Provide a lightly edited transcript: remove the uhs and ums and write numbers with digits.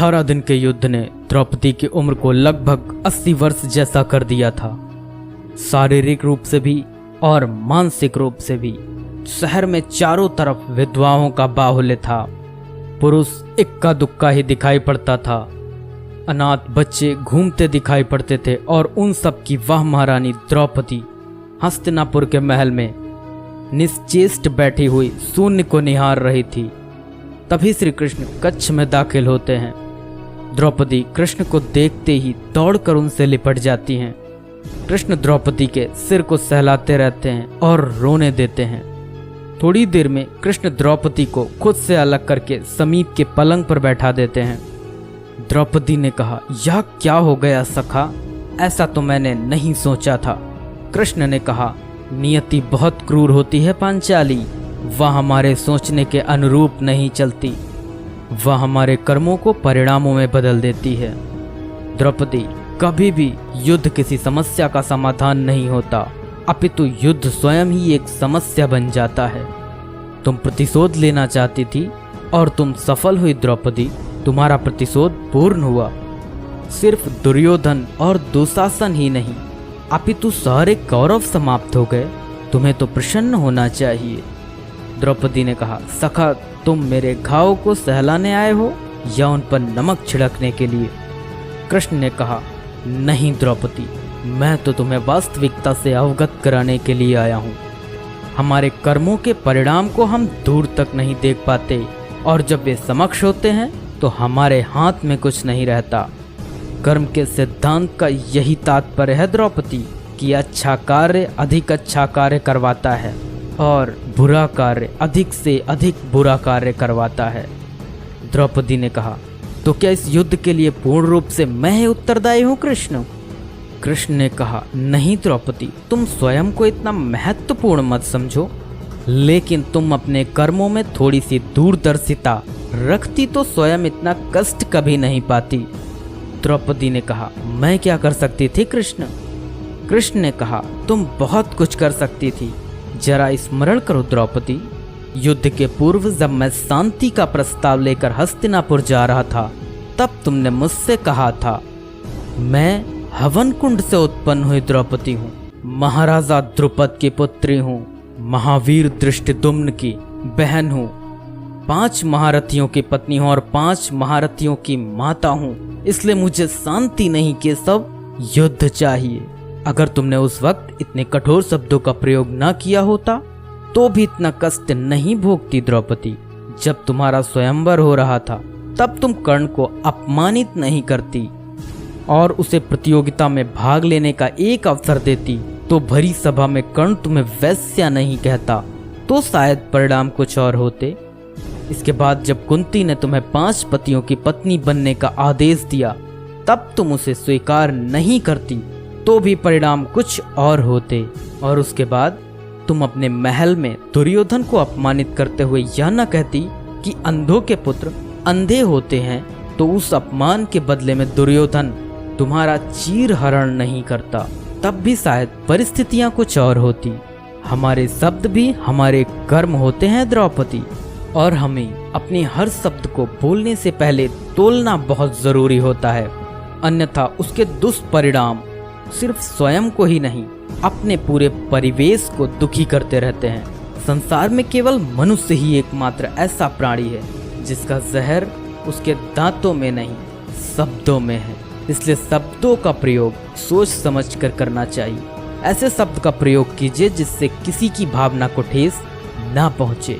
18 दिन के युद्ध ने द्रौपदी की उम्र को लगभग 80 वर्ष जैसा कर दिया था। शारीरिक रूप से भी और मानसिक रूप से भी शहर में चारों तरफ विधवाओं का बाहुल्य था। पुरुष इक्का दुक्का ही दिखाई पड़ता था। अनाथ बच्चे घूमते दिखाई पड़ते थे और उन सब की वह महारानी द्रौपदी हस्तिनापुर के महल में निश्चेष्ट बैठी हुई शून्य को निहार रही थी। तभी श्री कृष्ण कक्ष में दाखिल होते हैं। द्रौपदी कृष्ण को देखते ही दौड़कर उनसे लिपट जाती हैं। कृष्ण द्रौपदी के सिर को सहलाते रहते हैं और रोने देते हैं। थोड़ी देर में कृष्ण द्रौपदी को खुद से अलग करके समीप के पलंग पर बैठा देते हैं। द्रौपदी ने कहा, यह क्या हो गया सखा, ऐसा तो मैंने नहीं सोचा था। कृष्ण ने कहा, नियति बहुत क्रूर होती है पांचाली, वह हमारे सोचने के अनुरूप नहीं चलती, वह हमारे कर्मों को परिणामों में बदल देती है। द्रौपदी, कभी भी युद्ध किसी समस्या का समाधान नहीं होता, अपितु युद्ध स्वयं ही एक समस्या बन जाता है। तुम प्रतिशोध लेना चाहती थी और तुम सफल हुई द्रौपदी, तुम्हारा प्रतिशोध पूर्ण हुआ। सिर्फ दुर्योधन और दुशासन ही नहीं, अपितु सारे कौरव समाप्त हो गए। तुम्हें तो प्रसन्न होना चाहिए। द्रौपदी ने कहा, सखा तुम मेरे घाव को सहलाने आए हो या उन पर नमक छिड़कने के लिए? कृष्ण ने कहा, नहीं द्रौपदी, मैं तो तुम्हें वास्तविकता से अवगत कराने के लिए आया हूँ। हमारे कर्मों के परिणाम को हम दूर तक नहीं देख पाते और जब वे समक्ष होते हैं तो हमारे हाथ में कुछ नहीं रहता। कर्म के सिद्धांत का यही तात्पर्य है द्रौपदी कि अच्छा कार्य अधिक अच्छा कार्य करवाता है और बुरा कार्य अधिक से अधिक बुरा कार्य करवाता है। द्रौपदी ने कहा, तो क्या इस युद्ध के लिए पूर्ण रूप से मैं ही उत्तरदायी हूँ कृष्ण? कृष्ण ने कहा, नहीं द्रौपदी, तुम स्वयं को इतना महत्वपूर्ण मत समझो, लेकिन तुम अपने कर्मों में थोड़ी सी दूरदर्शिता रखती तो स्वयं इतना कष्ट कभी नहीं पाती। द्रौपदी ने कहा, मैं क्या कर सकती थी कृष्ण? कृष्ण ने कहा, तुम बहुत कुछ कर सकती थी। जरा स्मरण करो द्रौपदी, युद्ध के पूर्व जब मैं शांति का प्रस्ताव लेकर हस्तिनापुर जा रहा था, तब तुमने मुझसे कहा था, मैं हवन कुंड से उत्पन्न हुई द्रौपदी हूँ, महाराजा द्रुपद की पुत्री हूँ, महावीर धृष्टद्युम्न की बहन हूँ, 5 महारथियों की पत्नी हूँ और 5 महारथियों की माता हूँ, इसलिए मुझे शांति नहीं के सब युद्ध चाहिए। अगर तुमने उस वक्त इतने कठोर शब्दों का प्रयोग न किया होता तो भी इतना कष्ट नहीं भोगती द्रौपदी। जब तुम्हारा स्वयंवर हो रहा था तब तुम कर्ण को अपमानित नहीं करती और उसे प्रतियोगिता में भाग लेने का एक अवसर देती, तो भरी सभा में कर्ण तुम्हें वैश्या नहीं कहता तो शायद परिणाम कुछ और होते। इसके बाद जब कुंती ने तुम्हें 5 पतियों की पत्नी बनने का आदेश दिया, तब तुम उसे स्वीकार नहीं करती तो भी परिणाम कुछ और होते। और उसके बाद तुम अपने महल में दुर्योधन को अपमानित करते हुए यह न कहती कि अंधों के पुत्र अंधे होते हैं, तो उस अपमान के बदले में दुर्योधन तुम्हारा चीर हरण नहीं करता, तब भी शायद परिस्थितियां कुछ और होती। हमारे शब्द भी हमारे कर्म होते हैं द्रौपदी, और हमें अपने हर शब्द को बोलने से पहले तोलना बहुत जरूरी होता है, अन्यथा उसके दुष्परिणाम सिर्फ स्वयं को ही नहीं, अपने पूरे परिवेश को दुखी करते रहते हैं। संसार में केवल मनुष्य ही एकमात्र ऐसा प्राणी है जिसका जहर उसके दांतों में नहीं, शब्दों में है। इसलिए शब्दों का प्रयोग सोच समझ कर करना चाहिए। ऐसे शब्द का प्रयोग कीजिए जिससे किसी की भावना को ठेस ना पहुंचे।